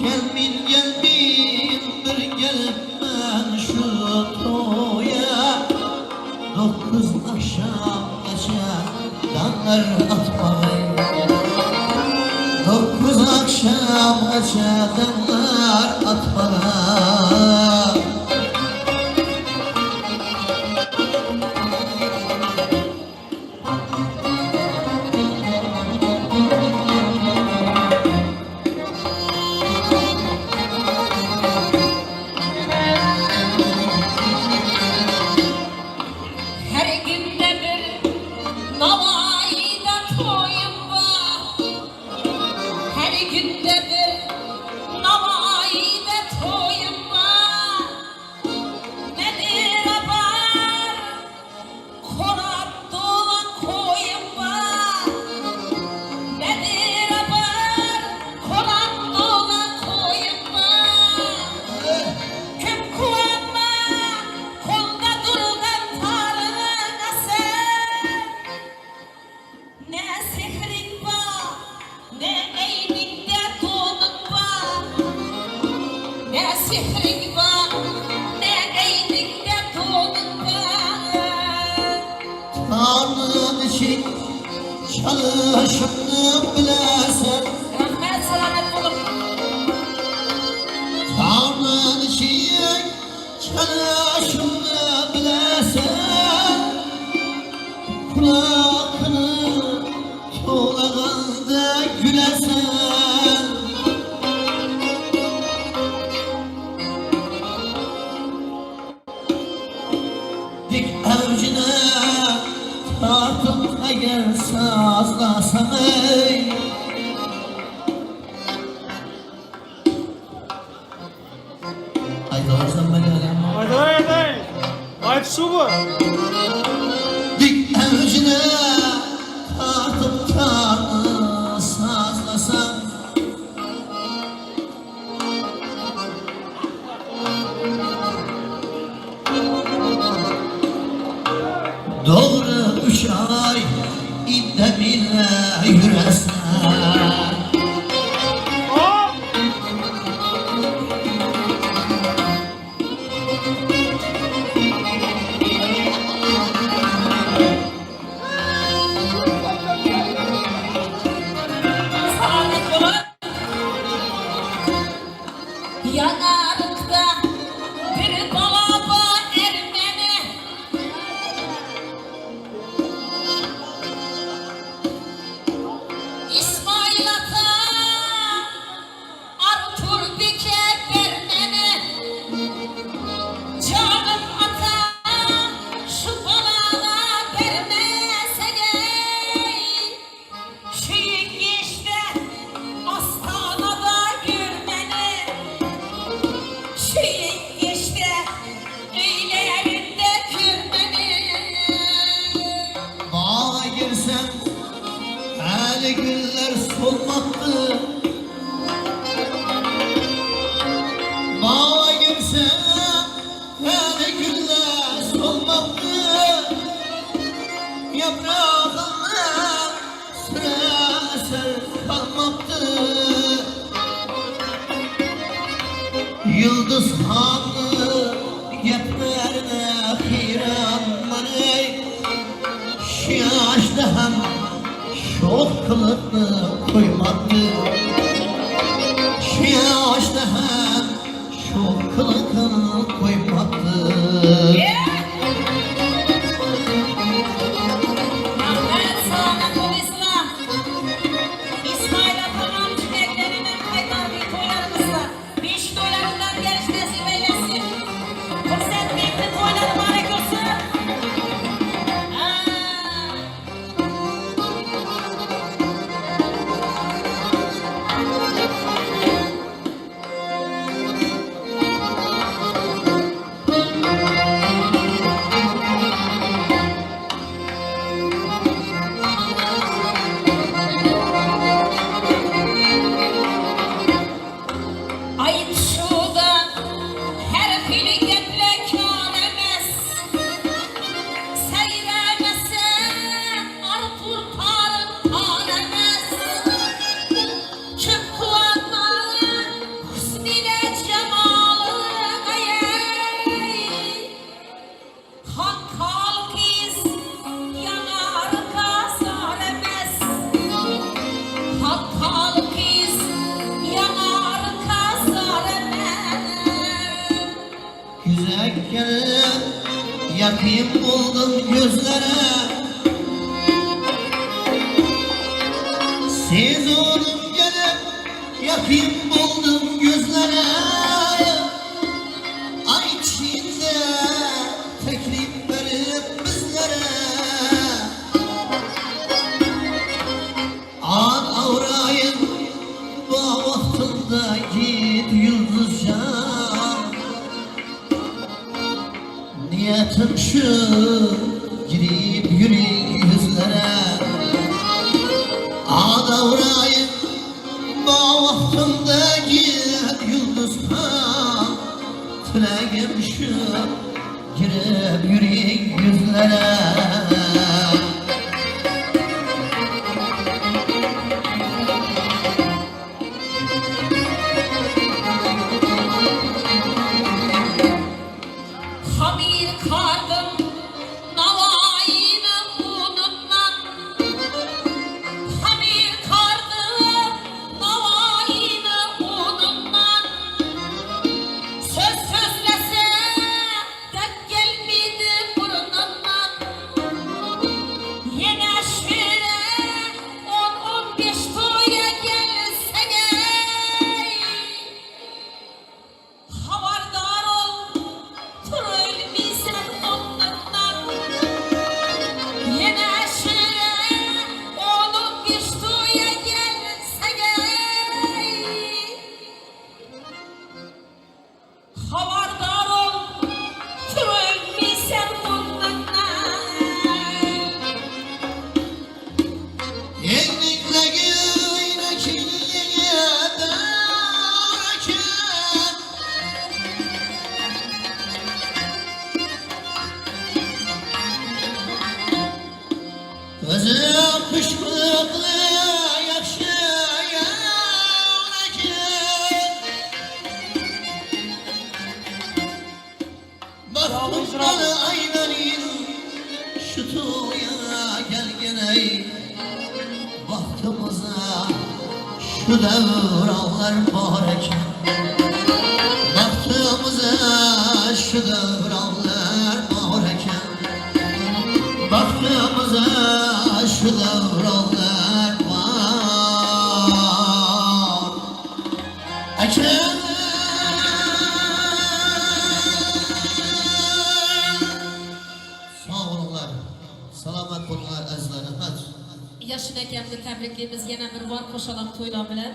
Gelmin gelmin bir gelmen şu toya. 9 akşam geçer danlar atmayın. 9 akşam geçer danlar atmayın. Tanrı'nın için çalışımını bilersen, Tanrı'nın için çalışımını bilersen, kulağını tuğlağında gülersen. Dik evcine tartıp eğer sazlasan ey. Haydi oradan ben öyle. Haydi. Haydi şu bu. Dik evcine tartıp sazlasan. Doğru 3 ay iddeminle yüresen. Yanarlıkta bir dolaba ermeni, İsmail Ata Artur Bike vermeni, canım ata şu balana vermesene. Şeyin geçti Astana'da görmeni, şeyin geçti öylelerinde görmeni. Bağa girsem hali güller solmaktı. Bağa girsem hali güller solmaktı. Yaprağına süreser kalmaktı. Yıldız hanı yeterine hiram maney. Şiyaşta hem şok kılıklı koymaktı. Şiyaşta hem şok kılıklı koymaktı. Ahmet sana polisine, İsmail Atamam cümleklerinin mekanı toylarımızda 5 toylarından geliş nasip eylesin. Fırsat bekle toyları mübarek olsun. gelip yakayım buldum gözlere. Siz oğlum gelip yakayım buldum gözlere. Ay içinde teklif verip bizlere. An avrayın bu vaktinde git yıldızca. Niyetim şu girip yürüyün yüzlere. An avrayın bu vaktinde git yıldızca. Tüleğim şu girip yürüyün yüzlere. Hamir kardım navayını unutmam. Hamir kardım navayını unutmam. Söz sözlese tek gelmedi burnumdan. Yine şöyle 10-15 toya gelsene. Haberdar ol, turulmuşsun onlardan. Yine şöyle 10-15 toya gelsene. Haberdar ol, turulmuşsun onlardan. Yenlikle güne kirliye derken Özüm kışkırıklı yaşayan Baktım bana aynanin şu tuğya gelgeney. Baktığımıza şu devranlar bareken. Baktığımıza şu devranlar bareken. Baktığımıza şu devranlar bareken. Sağ olunlar, selamet olunlar azizlerim. Hadi. Yaşın ekemni tabriklaymiz yana bir var qo'shalam to'ylar bilan.